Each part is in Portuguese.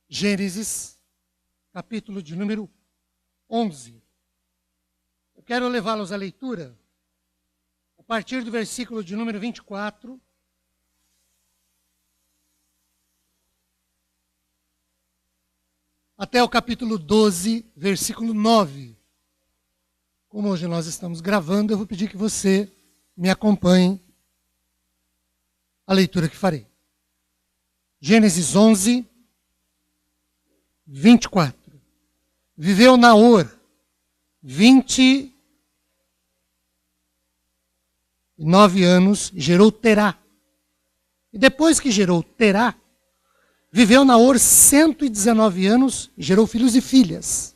Gênesis, capítulo de número 11. Eu quero levá-los à leitura a partir do versículo de número 24 até o capítulo 12, versículo 9. Como hoje nós estamos gravando, eu vou pedir que você me acompanhe a leitura que farei. Gênesis 11, 24. Viveu Naor 29 anos e gerou Terá. E depois que gerou Terá, viveu Naor 119 anos e gerou filhos e filhas.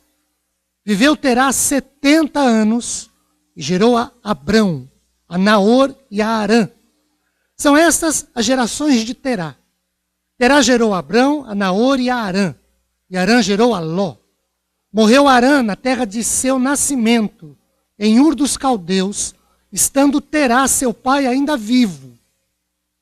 Viveu Terá 70 anos e gerou a Abrão, a Naor e a Arã. São estas as gerações de Terá. Terá gerou a Abrão, a Naor e a Arã. E Arã gerou a Ló. Morreu Arã na terra de seu nascimento, em Ur dos Caldeus, estando Terá, seu pai, ainda vivo.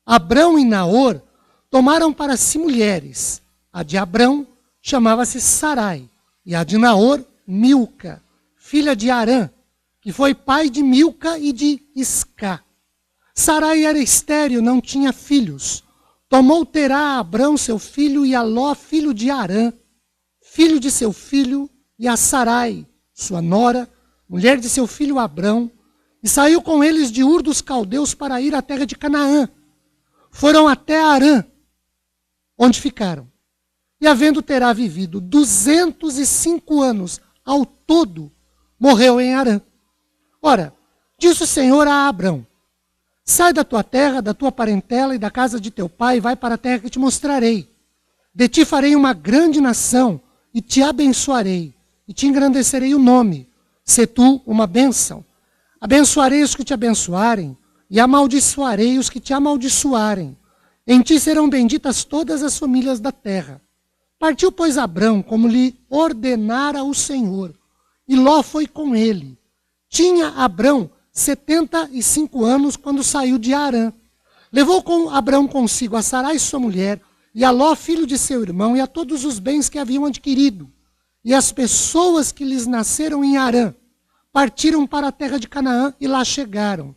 Abrão e Naor tomaram para si mulheres. A de Abrão chamava-se Sarai, e a de Naor, Milca, filha de Arã, que foi pai de Milca e de Iscá. Sarai era estéril, não tinha filhos. Tomou Terá a Abrão, seu filho, e a Ló, filho de Arã, filho de seu filho, e a Sarai, sua nora, mulher de seu filho Abrão, e saiu com eles de Ur dos Caldeus para ir à terra de Canaã. Foram até Arã, onde ficaram. E havendo Terá vivido 205 anos ao todo, morreu em Arã. Ora, disse o Senhor a Abrão: sai da tua terra, da tua parentela e da casa de teu pai, e vai para a terra que te mostrarei. De ti farei uma grande nação, e te abençoarei, e te engrandecerei o nome. Se tu uma bênção. Abençoarei os que te abençoarem, e amaldiçoarei os que te amaldiçoarem. Em ti serão benditas todas as famílias da terra. Partiu, pois, Abrão, como lhe ordenara o Senhor, e Ló foi com ele. Tinha Abrão 75 anos quando saiu de Arã. Levou com Abrão consigo a Sarai, sua mulher, e a Ló, filho de seu irmão, e a todos os bens que haviam adquirido. E as pessoas que lhes nasceram em Arã partiram para a terra de Canaã e lá chegaram.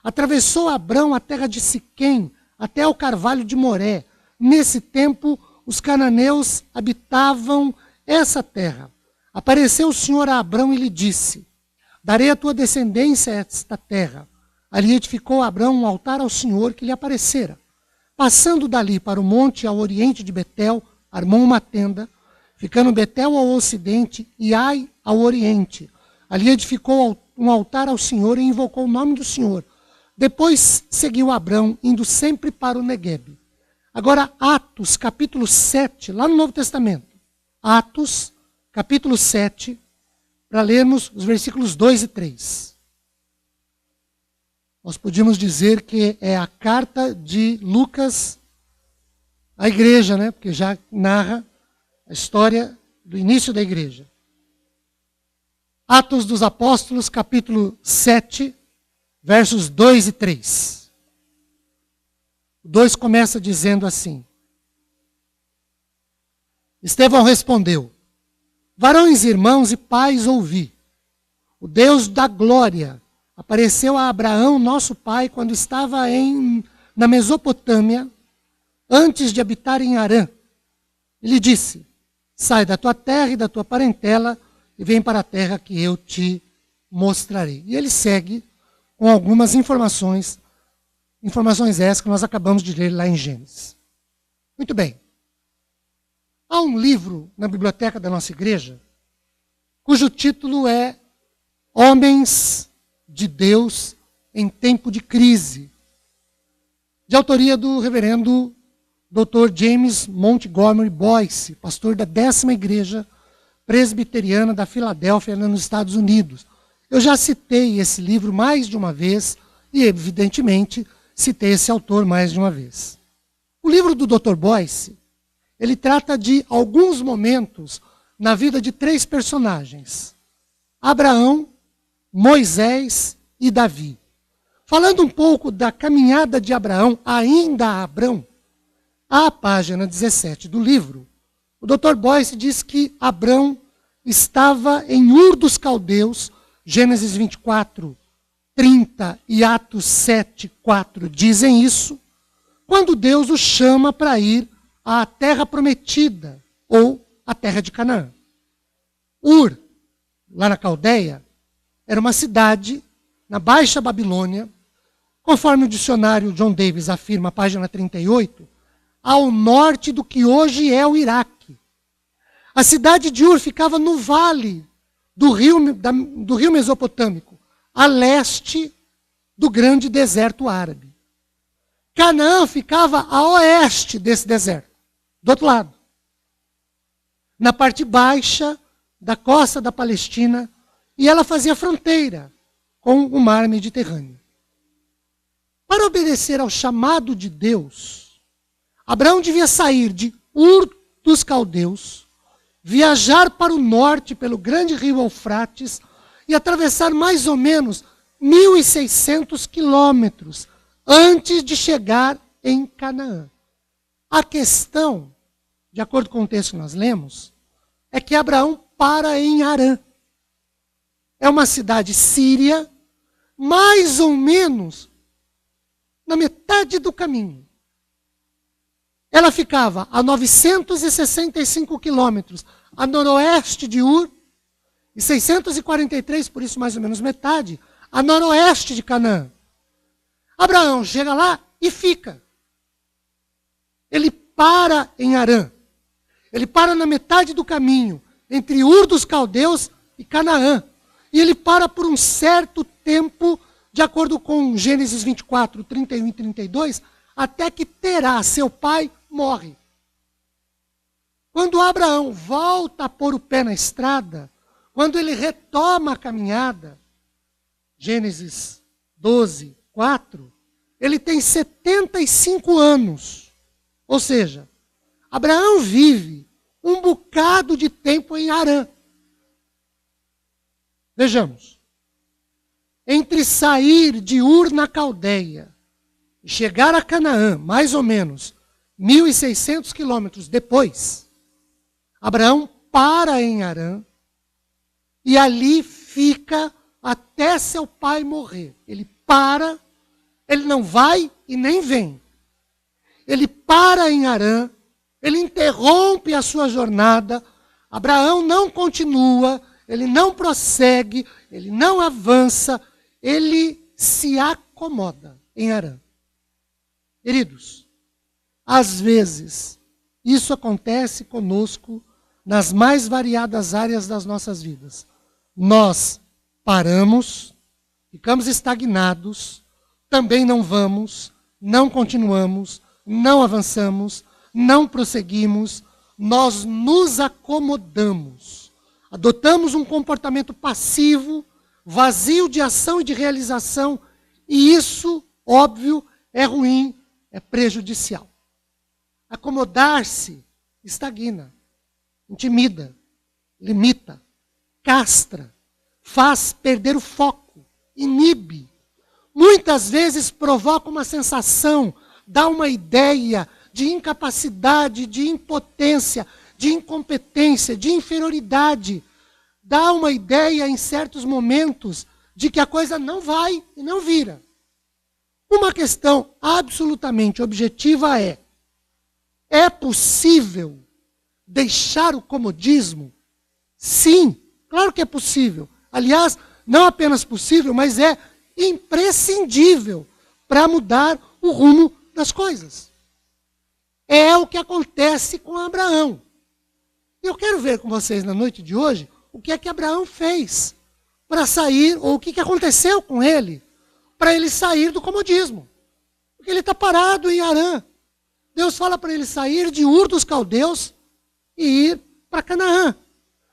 Atravessou Abrão a terra de Siquém até ao carvalho de Moré. Nesse tempo, os cananeus habitavam essa terra. Apareceu o Senhor a Abrão e lhe disse: darei a tua descendência esta terra. Ali edificou Abrão um altar ao Senhor que lhe aparecera. Passando dali para o monte ao oriente de Betel, armou uma tenda, ficando Betel ao ocidente e Ai ao oriente. Ali edificou um altar ao Senhor e invocou o nome do Senhor. Depois seguiu Abrão, indo sempre para o Neguebe. Agora, Atos, capítulo 7, lá no Novo Testamento. Atos, capítulo 7, para lermos os versículos 2 e 3. Nós podíamos dizer que é a carta de Lucas à igreja, né? Porque já narra a história do início da igreja. Atos dos Apóstolos, capítulo 7, versos 2 e 3. O 2 começa dizendo assim: Estevão respondeu: varões, irmãos e pais, ouvi. O Deus da glória apareceu a Abraão, nosso pai, quando estava na Mesopotâmia, antes de habitar em Arã. Ele disse: sai da tua terra e da tua parentela e vem para a terra que eu te mostrarei. E ele segue com algumas informações essas que nós acabamos de ler lá em Gênesis. Muito bem. Há um livro na biblioteca da nossa igreja, cujo título é Homens de Deus em Tempo de Crise, de autoria do reverendo Dr. James Montgomery Boyce, pastor da 10ª Igreja Presbiteriana da Filadélfia, nos Estados Unidos. Eu já citei esse livro mais de uma vez e, evidentemente, citei esse autor mais de uma vez. O livro do Dr. Boyce, ele trata de alguns momentos na vida de 3 personagens: Abraão, Moisés e Davi. Falando um pouco da caminhada de Abraão, ainda Abrão, à página 17 do livro, O Dr. Boyce diz que Abrão estava em Ur dos Caldeus, Gênesis 24, 30 e Atos 7, 4 dizem isso, quando Deus o chama para ir à terra prometida, ou à terra de Canaã. Ur, lá na Caldeia, era uma cidade na Baixa Babilônia, conforme o dicionário John Davis afirma, página 38, ao norte do que hoje é o Iraque. A cidade de Ur ficava no vale do rio Mesopotâmico, a leste do grande deserto árabe. Canaã ficava a oeste desse deserto, do outro lado. Na parte baixa da costa da Palestina, e ela fazia fronteira com o mar Mediterrâneo. Para obedecer ao chamado de Deus, Abraão devia sair de Ur dos Caldeus, viajar para o norte pelo grande rio Eufrates e atravessar mais ou menos 1.600 quilômetros antes de chegar em Canaã. A questão, de acordo com o texto que nós lemos, é que Abraão para em Harã. É uma cidade síria, mais ou menos na metade do caminho. Ela ficava a 965 quilômetros a noroeste de Ur e 643, por isso mais ou menos metade, a noroeste de Canaã. Abraão chega lá e fica. Ele para em Harã. Ele para na metade do caminho, entre Ur dos Caldeus e Canaã. E ele para por um certo tempo, de acordo com Gênesis 24, 31 e 32, até que Terá, seu pai, morre. Quando Abraão volta a pôr o pé na estrada, quando ele retoma a caminhada, Gênesis 12, 4, ele tem 75 anos. Ou seja, Abraão vive um bocado de tempo em Harã. Vejamos. Entre sair de Ur na Caldeia e chegar a Canaã, mais ou menos 1.600 quilômetros depois, Abraão para em Harã e ali fica até seu pai morrer. Ele para, ele não vai e nem vem. Ele para em Harã, ele interrompe a sua jornada, Abraão não continua, ele não prossegue, ele não avança, ele se acomoda em Harã. Queridos, às vezes, isso acontece conosco nas mais variadas áreas das nossas vidas. Nós paramos, ficamos estagnados, também não vamos, não continuamos, não avançamos, não prosseguimos, nós nos acomodamos. Adotamos um comportamento passivo, vazio de ação e de realização, e isso, óbvio, é ruim, é prejudicial. Acomodar-se estagna, intimida, limita, castra, faz perder o foco, inibe. Muitas vezes provoca uma sensação, dá uma ideia de incapacidade, de impotência, de incompetência, de inferioridade. Dá uma ideia em certos momentos de que a coisa não vai e não vira. Uma questão absolutamente objetiva é possível deixar o comodismo? Sim, claro que é possível. Aliás, não apenas possível, mas é imprescindível para mudar o rumo das coisas. É o que acontece com Abraão. Eu quero ver com vocês na noite de hoje o que é que Abraão fez para sair, ou o que aconteceu com ele, para ele sair do comodismo. Porque ele está parado em Harã. Deus fala para ele sair de Ur dos Caldeus e ir para Canaã.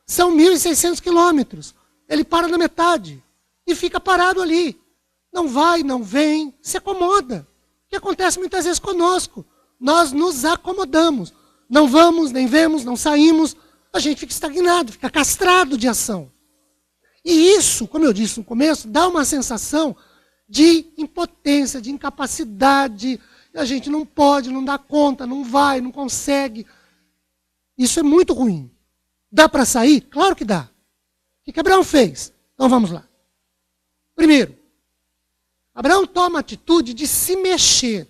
São 1.600 quilômetros. Ele para na metade e fica parado ali. Não vai, não vem, se acomoda. O que acontece muitas vezes conosco. Nós nos acomodamos. Não vamos, nem vemos, não saímos. A gente fica estagnado, fica castrado de ação. E isso, como eu disse no começo, dá uma sensação de impotência, de incapacidade. A gente não pode, não dá conta, não vai, não consegue. Isso é muito ruim. Dá para sair? Claro que dá. O que Abraão fez? Então vamos lá. Primeiro, Abraão toma a atitude de se mexer.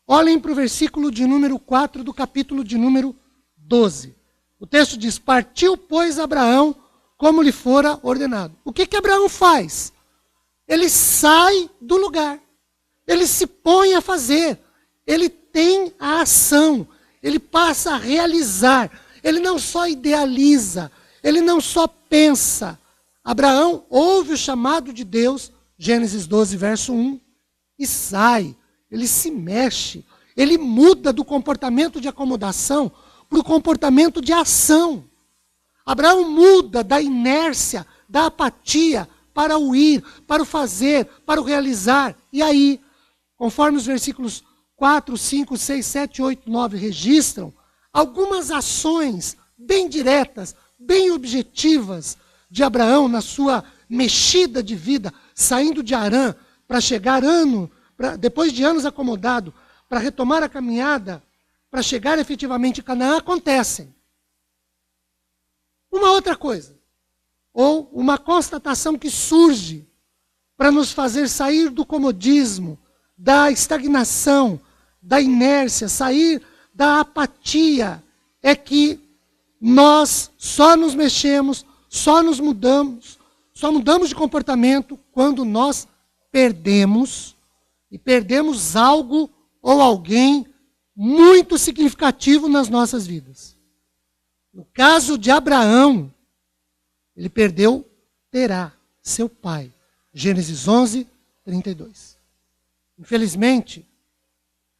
Olhem para o versículo de número 4 do capítulo de número 12. O texto diz, partiu, pois, Abraão, como lhe fora ordenado. O que Abraão faz? Ele sai do lugar. Ele se põe a fazer. Ele tem a ação. Ele passa a realizar. Ele não só idealiza. Ele não só pensa. Abraão ouve o chamado de Deus, Gênesis 12, verso 1, e sai. Ele se mexe. Ele muda do comportamento de acomodação para o comportamento de ação. Abraão muda da inércia, da apatia, para o ir, para o fazer, para o realizar. E aí, conforme os versículos 4, 5, 6, 7, 8, 9 registram, algumas ações bem diretas, bem objetivas de Abraão na sua mexida de vida, saindo de Harã para chegar depois de anos acomodado, para retomar a caminhada, para chegar efetivamente em Canaã, acontecem. Uma outra coisa, ou uma constatação que surge para nos fazer sair do comodismo, da estagnação, da inércia, sair da apatia, é que nós só nos mexemos, só mudamos de comportamento quando nós perdemos, e perdemos algo ou alguém muito significativo nas nossas vidas. No caso de Abraão, ele perdeu Terá, seu pai. Gênesis 11, 32. Infelizmente,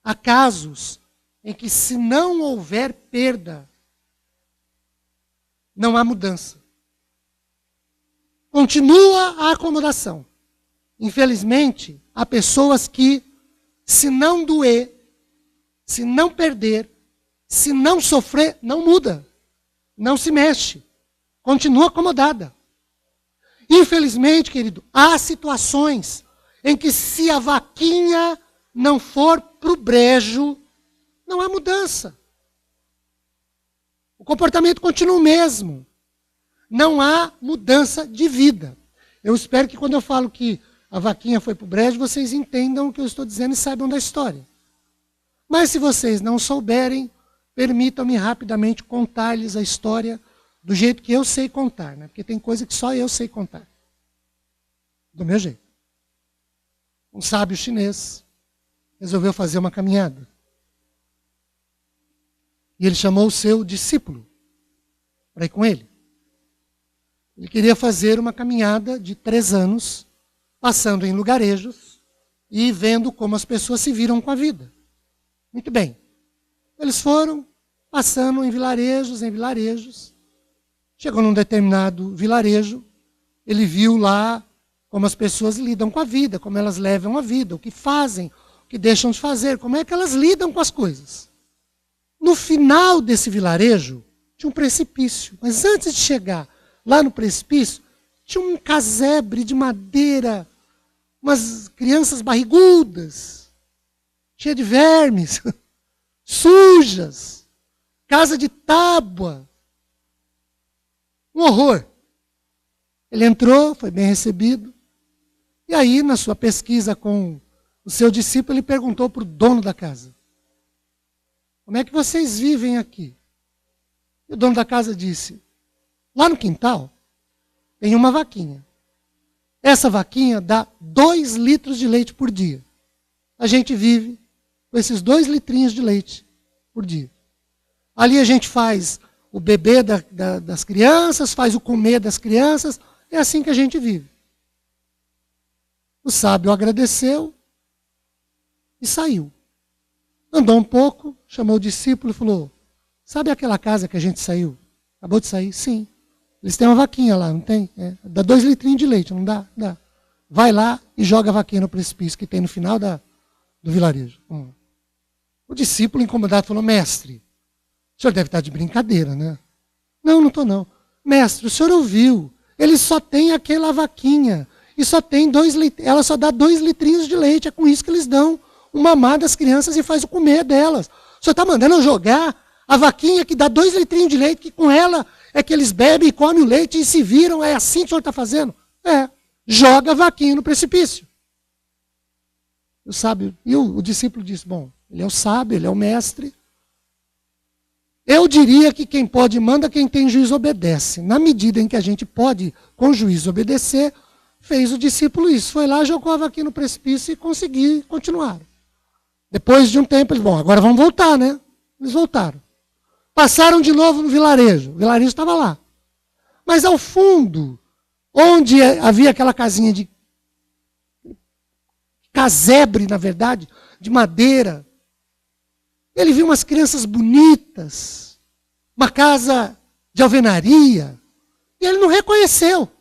há casos em que se não houver perda, não há mudança. Continua a acomodação. Infelizmente, há pessoas que, se não doer, se não perder, se não sofrer, não muda. Não se mexe. Continua acomodada. Infelizmente, querido, há situações em que se a vaquinha não for para o brejo, não há mudança. O comportamento continua o mesmo. Não há mudança de vida. Eu espero que quando eu falo que a vaquinha foi para o brejo, vocês entendam o que eu estou dizendo e saibam da história. Mas se vocês não souberem, permitam-me rapidamente contar-lhes a história do jeito que eu sei contar, né? Porque tem coisa que só eu sei contar. Do meu jeito. Um sábio chinês resolveu fazer uma caminhada. E ele chamou o seu discípulo para ir com ele. Ele queria fazer uma caminhada de 3 anos, passando em lugarejos e vendo como as pessoas se viram com a vida. Muito bem. Eles foram passando em vilarejos. Chegou num determinado vilarejo, ele viu lá como as pessoas lidam com a vida, como elas levam a vida, o que fazem, o que deixam de fazer, como é que elas lidam com as coisas. No final desse vilarejo, tinha um precipício. Mas antes de chegar lá no precipício, tinha um casebre de madeira, umas crianças barrigudas, cheia de vermes, sujas, casa de tábua. Um horror. Ele entrou, foi bem recebido. E aí, na sua pesquisa com o seu discípulo, ele perguntou para o dono da casa: como é que vocês vivem aqui? E o dono da casa disse: lá no quintal tem uma vaquinha. Essa vaquinha dá 2 litros de leite por dia. A gente vive com esses 2 litrinhos de leite por dia. Ali a gente faz o beber das crianças, faz o comer das crianças. É assim que a gente vive. O sábio agradeceu e saiu. Andou um pouco, chamou o discípulo e falou: sabe aquela casa que a gente saiu? Acabou de sair? Sim. Eles têm uma vaquinha lá, não tem? Dá 2 litrinhos de leite, não dá? Dá. Vai lá e joga a vaquinha no precipício que tem no final do vilarejo. O discípulo incomodado falou: mestre, o senhor deve estar de brincadeira, né? Não estou não. Mestre, o senhor ouviu. Ele só tem aquela vaquinha. E só tem 2 litros. Ela só dá 2 litrinhos de leite. É com isso que eles dão o mamar das crianças e faz o comer delas. O senhor está mandando eu jogar A vaquinha que dá 2 litrinhos de leite, que com ela é que eles bebem e comem o leite e se viram, é assim que o senhor está fazendo? Joga a vaquinha no precipício. O discípulo disse, bom, ele é o sábio, ele é o mestre. Eu diria que quem pode manda, quem tem juízo obedece. Na medida em que a gente pode, com juízo, obedecer, fez o discípulo isso. Foi lá, jogou a vaquinha no precipício e conseguiu continuar. Depois de um tempo, eles, agora vamos voltar, né? Eles voltaram. Passaram de novo no vilarejo. O vilarejo estava lá. Mas ao fundo, onde havia aquela casinha de casebre, na verdade, de madeira, ele viu umas crianças bonitas, uma casa de alvenaria, e ele não reconheceu.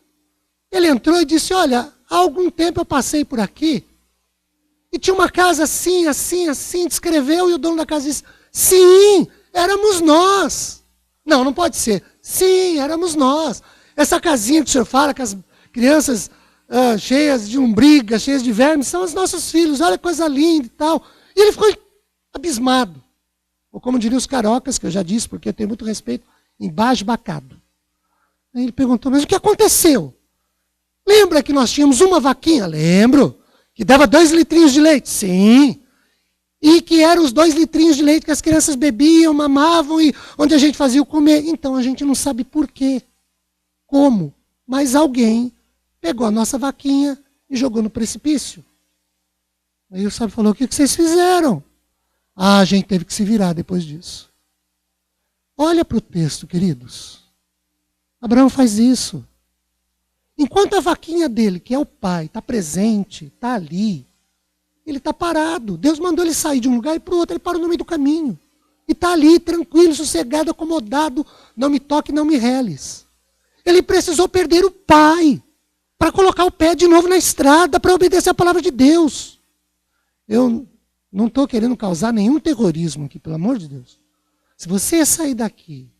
Ele entrou e disse, olha, há algum tempo eu passei por aqui, e tinha uma casa assim, assim, assim, descreveu, e o dono da casa disse, sim, éramos nós. Não pode ser. Sim, éramos nós. Essa casinha que o senhor fala, com as crianças cheias de lombrigas, cheias de vermes, são os nossos filhos, olha que coisa linda e tal. E ele ficou abismado. Ou como diriam os cariocas, que eu já disse, porque eu tenho muito respeito, embasbacado. Aí ele perguntou, mas o que aconteceu? Lembra que nós tínhamos uma vaquinha? Lembro. Que dava 2 litrinhos de leite? Sim. E que eram os 2 litrinhos de leite que as crianças bebiam, mamavam e onde a gente fazia o comer. Então a gente não sabe por quê, como, mas alguém pegou a nossa vaquinha e jogou no precipício. Aí o sábio falou, o que vocês fizeram? A gente teve que se virar depois disso. Olha para o texto, queridos. Abraão faz isso. Enquanto a vaquinha dele, que é o pai, está presente, está ali, ele está parado. Deus mandou ele sair de um lugar e para o outro. Ele parou no meio do caminho. E está ali, tranquilo, sossegado, acomodado. Não me toque, não me reles. Ele precisou perder o pai para colocar o pé de novo na estrada, para obedecer a palavra de Deus. Eu não estou querendo causar nenhum terrorismo aqui, pelo amor de Deus. Se você sair daqui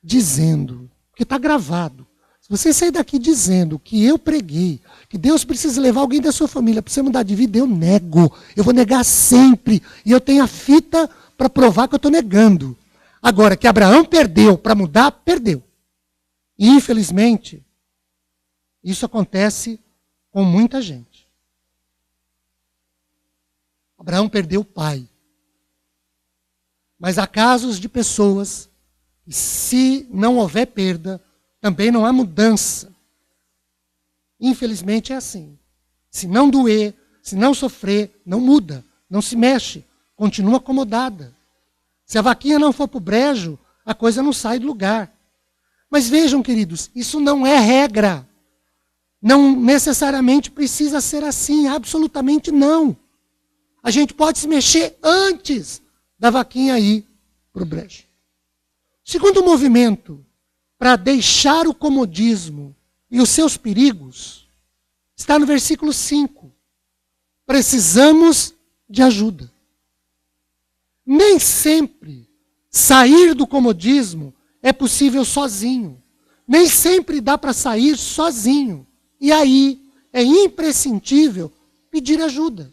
dizendo, porque está gravado, se você sair daqui dizendo que eu preguei, que Deus precisa levar alguém da sua família para você mudar de vida, eu nego. Eu vou negar sempre. E eu tenho a fita para provar que eu estou negando. Agora, que Abraão perdeu para mudar, perdeu. E, infelizmente, isso acontece com muita gente. Abraão perdeu o pai. Mas há casos de pessoas que, se não houver perda, também não há mudança. Infelizmente é assim. Se não doer, se não sofrer, não muda, não se mexe, continua acomodada. Se a vaquinha não for para o brejo, a coisa não sai do lugar. Mas vejam, queridos, isso não é regra. Não necessariamente precisa ser assim, absolutamente não. A gente pode se mexer antes da vaquinha ir para o brejo. Segundo movimento, para deixar o comodismo e os seus perigos, está no versículo 5. Precisamos de ajuda. Nem sempre sair do comodismo é possível sozinho. Nem sempre dá para sair sozinho. E aí é imprescindível pedir ajuda.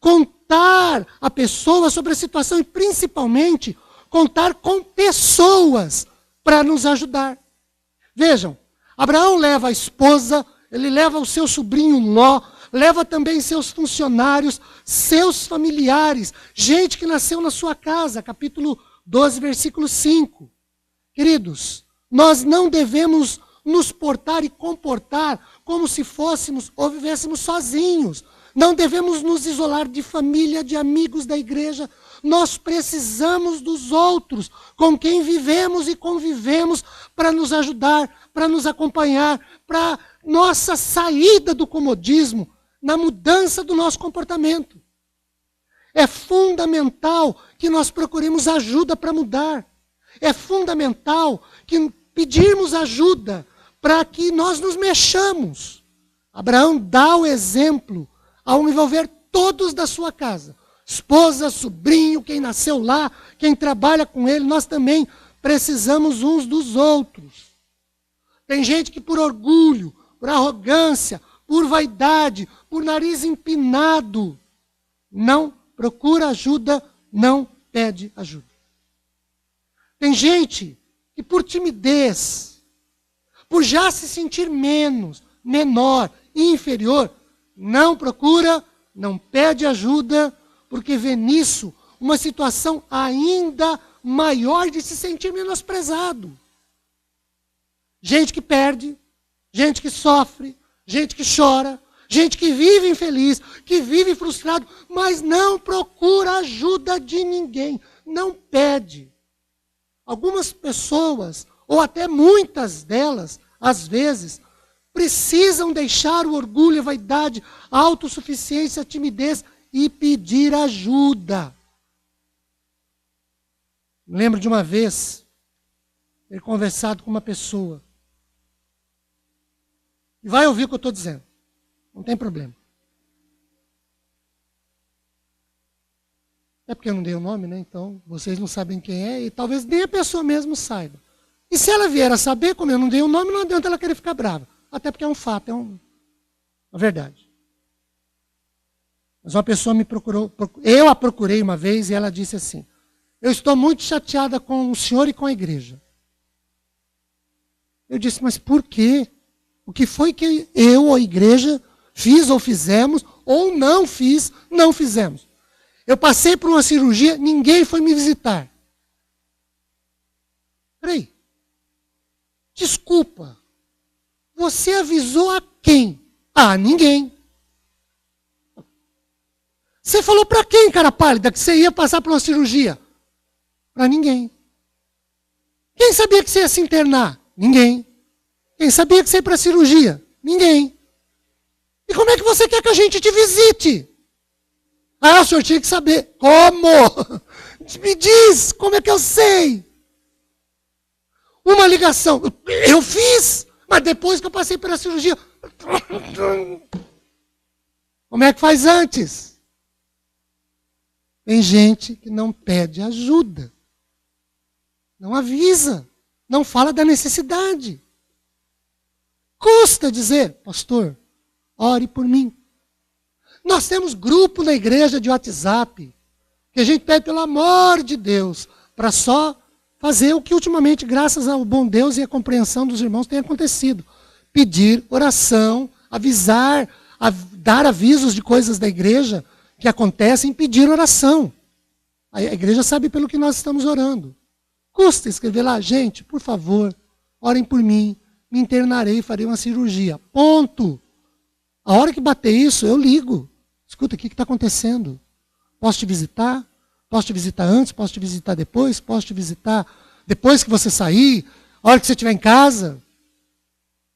Contar a pessoa sobre a situação e principalmente contar com pessoas para nos ajudar. Vejam, Abraão leva a esposa, ele leva o seu sobrinho Ló, leva também seus funcionários, seus familiares, gente que nasceu na sua casa, capítulo 12, versículo 5. Queridos, nós não devemos nos portar e comportar como se fôssemos ou vivêssemos sozinhos. Não devemos nos isolar de família, de amigos da igreja. Nós precisamos dos outros, com quem vivemos e convivemos, para nos ajudar, para nos acompanhar, para nossa saída do comodismo, na mudança do nosso comportamento. É fundamental que nós procuremos ajuda para mudar. É fundamental que pedirmos ajuda para que nós nos mexamos. Abraão dá o exemplo ao envolver todos da sua casa. Esposa, sobrinho, quem nasceu lá, quem trabalha com ele, nós também precisamos uns dos outros. Tem gente que por orgulho, por arrogância, por vaidade, por nariz empinado, não procura ajuda, não pede ajuda. Tem gente que por timidez, por já se sentir menos, menor, inferior, não procura, não pede ajuda, porque vê nisso uma situação ainda maior de se sentir menosprezado. Gente que perde, gente que sofre, gente que chora, gente que vive infeliz, que vive frustrado, mas não procura ajuda de ninguém, não pede. Algumas pessoas, ou até muitas delas, às vezes, precisam deixar o orgulho, a vaidade, a autossuficiência, a timidez e pedir ajuda. Me lembro de uma vez ter conversado com uma pessoa. E vai ouvir o que eu estou dizendo. Não tem problema. É porque eu não dei o nome, né? Então, vocês não sabem quem é e talvez nem a pessoa mesmo saiba. E se ela vier a saber, como eu não dei o nome, não adianta ela querer ficar brava. Até porque é um fato, é uma verdade. Mas uma pessoa me procurou, eu a procurei uma vez e ela disse assim: eu estou muito chateada com o senhor e com a igreja. Eu disse, mas por quê? O que foi que eu ou a igreja fiz ou fizemos, ou não fiz, não fizemos? Eu passei por uma cirurgia, ninguém foi me visitar. Peraí. Desculpa. Você avisou a quem? A ninguém. Você falou para quem, cara pálida, que você ia passar por uma cirurgia? Para ninguém. Quem sabia que você ia se internar? Ninguém. Quem sabia que você ia para a cirurgia? Ninguém. E como é que você quer que a gente te visite? Ah, o senhor tinha que saber. Como? Me diz, como é que eu sei? Uma ligação. Eu fiz, mas depois que eu passei pela cirurgia. Como é que faz antes? Tem gente que não pede ajuda. Não avisa. Não fala da necessidade. Custa dizer, pastor, ore por mim. Nós temos grupo na igreja de WhatsApp, que a gente pede pelo amor de Deus, para só fazer o que ultimamente, graças ao bom Deus e à compreensão dos irmãos, tem acontecido. Pedir oração, avisar, dar avisos de coisas da igreja que acontecem, pedir oração. A igreja sabe pelo que nós estamos orando. Custa escrever lá, gente, por favor, orem por mim, me internarei, farei uma cirurgia. Ponto. A hora que bater isso, eu ligo. Escuta, o que está acontecendo? Posso te visitar? Posso te visitar antes? Posso te visitar depois? Posso te visitar depois que você sair? A hora que você estiver em casa?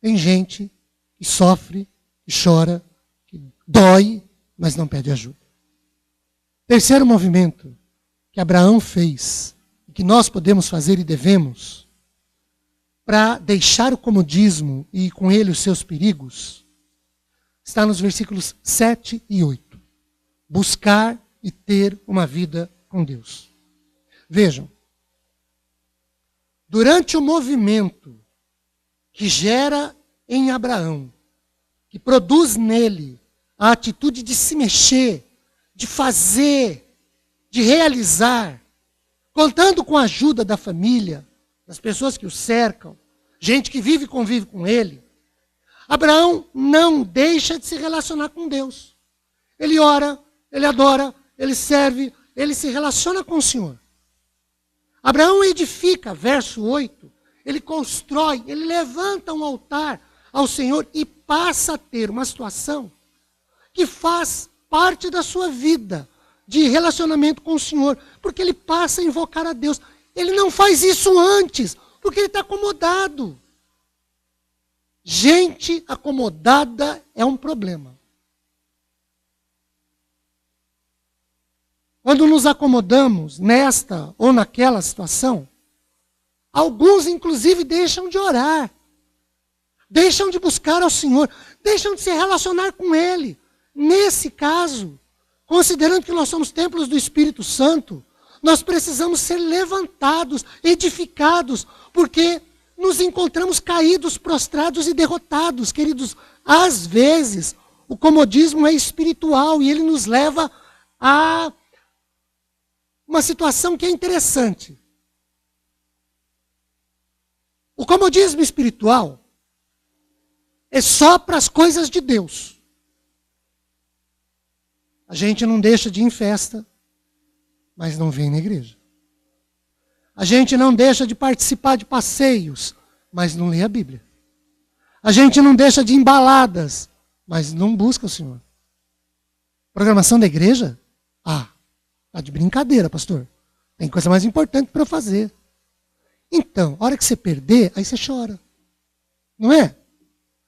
Tem gente que sofre, que chora, que dói, mas não pede ajuda. Terceiro movimento que Abraão fez, e que nós podemos fazer e devemos, para deixar o comodismo e com ele os seus perigos, está nos versículos 7 e 8. Buscar e ter uma vida com Deus. Vejam, durante o movimento que gera em Abraão, que produz nele a atitude de se mexer, de fazer, de realizar, contando com a ajuda da família, das pessoas que o cercam, gente que vive e convive com ele, Abraão não deixa de se relacionar com Deus. Ele ora, ele adora, ele serve, ele se relaciona com o Senhor. Abraão edifica, verso 8, ele constrói, ele levanta um altar ao Senhor e passa a ter uma situação que faz parte da sua vida de relacionamento com o Senhor, porque ele passa a invocar a Deus. Ele não faz isso antes, porque ele está acomodado. Gente acomodada é um problema. Quando nos acomodamos nesta ou naquela situação, alguns inclusive deixam de orar, deixam de buscar ao Senhor, deixam de se relacionar com Ele. Nesse caso, considerando que nós somos templos do Espírito Santo, nós precisamos ser levantados, edificados, porque nos encontramos caídos, prostrados e derrotados. Queridos, às vezes o comodismo é espiritual e ele nos leva a uma situação que é interessante. comodismo espiritual é só para as coisas de Deus. A gente não deixa de ir em festa, mas não vem na igreja. A gente não deixa de participar de passeios, mas não lê a Bíblia. A gente não deixa de ir em baladas, mas não busca o Senhor. Programação da igreja? Tá de brincadeira, pastor. Tem coisa mais importante para eu fazer. Então, a hora que você perder, aí você chora. Não é?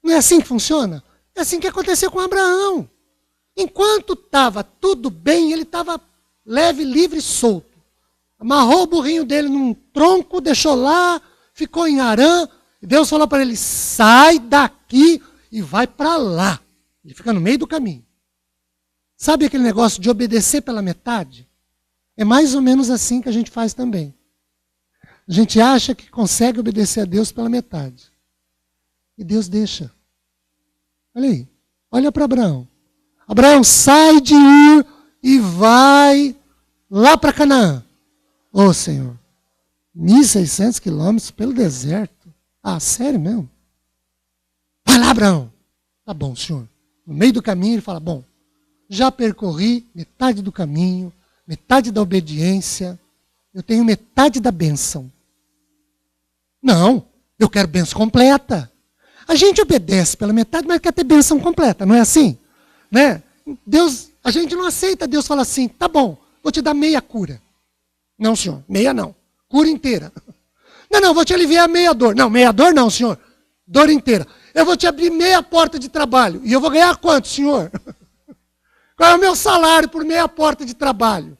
Não é assim que funciona? É assim que aconteceu com Abraão. Enquanto estava tudo bem, ele estava leve, livre e solto. Amarrou o burrinho dele num tronco, deixou lá, ficou em Harã. E Deus falou para ele, sai daqui e vai para lá. Ele fica no meio do caminho. Sabe aquele negócio de obedecer pela metade? É mais ou menos assim que a gente faz também. A gente acha que consegue obedecer a Deus pela metade. E Deus deixa. Olha aí. Olha para Abraão. Abraão, sai de Ur e vai lá para Canaã. Ô Senhor, 1.600 quilômetros pelo deserto. Sério mesmo? Vai lá, Abraão. Tá bom, Senhor. No meio do caminho ele fala, bom, já percorri metade do caminho, metade da obediência, eu tenho metade da bênção. Não, eu quero bênção completa. A gente obedece pela metade, mas quer ter bênção completa, não é assim? Né? Deus, a gente não aceita Deus falar assim, tá bom, vou te dar meia cura. Não, senhor, meia não, cura inteira. Não, vou te aliviar meia dor. Não, meia dor não, senhor, dor inteira. Eu vou te abrir meia porta de trabalho. E eu vou ganhar quanto, senhor? Qual é o meu salário por meia porta de trabalho?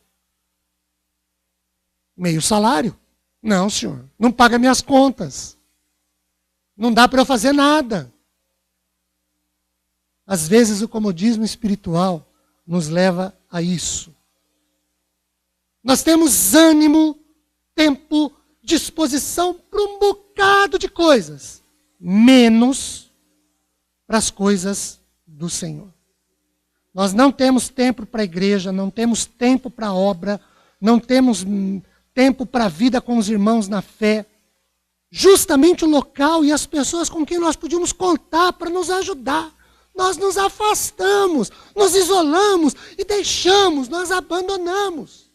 Meio salário? Não, senhor, não paga minhas contas. Não dá para eu fazer nada. Às vezes o comodismo espiritual nos leva a isso. Nós temos ânimo, tempo, disposição para um bocado de coisas, menos para as coisas do Senhor. Nós não temos tempo para a igreja, não temos tempo para a obra, não temos tempo para a vida com os irmãos na fé. Justamente o local e as pessoas com quem nós podíamos contar para nos ajudar. Nós nos afastamos, nos isolamos e deixamos, nós abandonamos.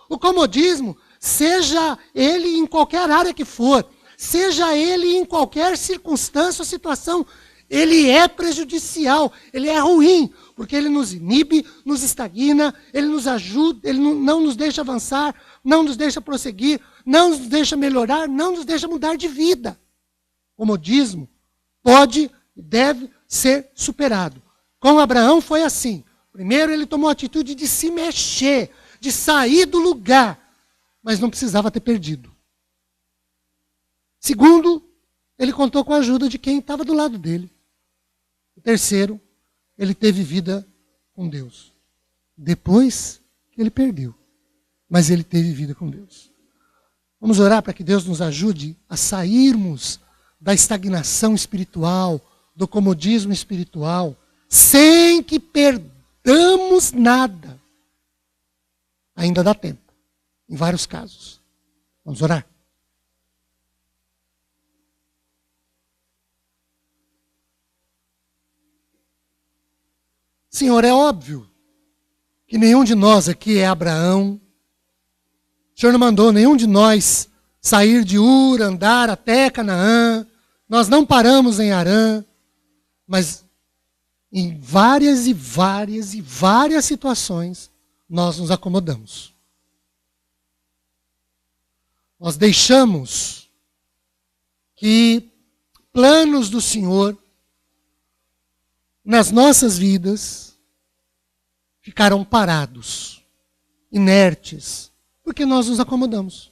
O comodismo, seja ele em qualquer área que for, seja ele em qualquer circunstância ou situação, ele é prejudicial, ele é ruim, porque ele nos inibe, nos estagna, ele nos ajuda, ele não nos deixa avançar, não nos deixa prosseguir, não nos deixa melhorar, não nos deixa mudar de vida. O comodismo pode e deve ser superado. Com Abraão foi assim. Primeiro ele tomou a atitude de se mexer, de sair do lugar, mas não precisava ter perdido. Segundo, ele contou com a ajuda de quem estava do lado dele. O terceiro, ele teve vida com Deus. Depois que ele perdeu, mas ele teve vida com Deus. Vamos orar para que Deus nos ajude a sairmos da estagnação espiritual, do comodismo espiritual, sem que perdamos nada. Ainda dá tempo, em vários casos. Vamos orar? Senhor, é óbvio que nenhum de nós aqui é Abraão. O Senhor não mandou nenhum de nós sair de Ur, andar até Canaã. Nós não paramos em Harã. Mas em várias situações, nós nos acomodamos. Nós deixamos que planos do Senhor nas nossas vidas ficaram parados, inertes, porque nós nos acomodamos.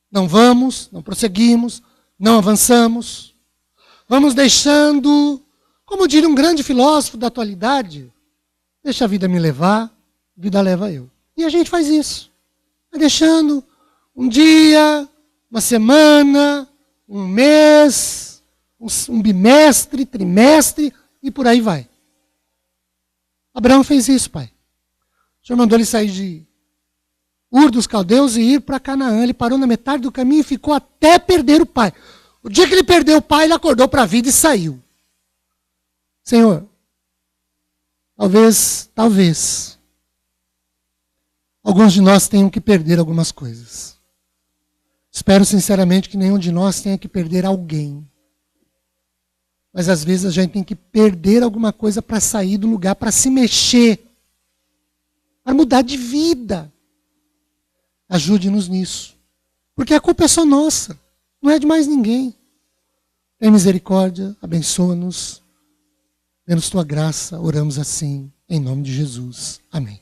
Não vamos, não prosseguimos, não avançamos. Vamos deixando, como diria um grande filósofo da atualidade, deixa a vida me levar, a vida leva eu. E a gente faz isso. Vai deixando um dia, uma semana, um mês, um bimestre, trimestre, e por aí vai. Abraão fez isso, pai. O Senhor mandou ele sair de Ur dos Caldeus e ir para Canaã. Ele parou na metade do caminho e ficou até perder o pai. O dia que ele perdeu o pai, ele acordou para a vida e saiu. Senhor, talvez, alguns de nós tenham que perder algumas coisas. Espero sinceramente que nenhum de nós tenha que perder alguém. Mas às vezes a gente tem que perder alguma coisa para sair do lugar, para se mexer, para mudar de vida. Ajude-nos nisso. Porque a culpa é só nossa, não é de mais ninguém. Tem misericórdia, abençoa-nos. Dê-nos tua graça, oramos assim, em nome de Jesus. Amém.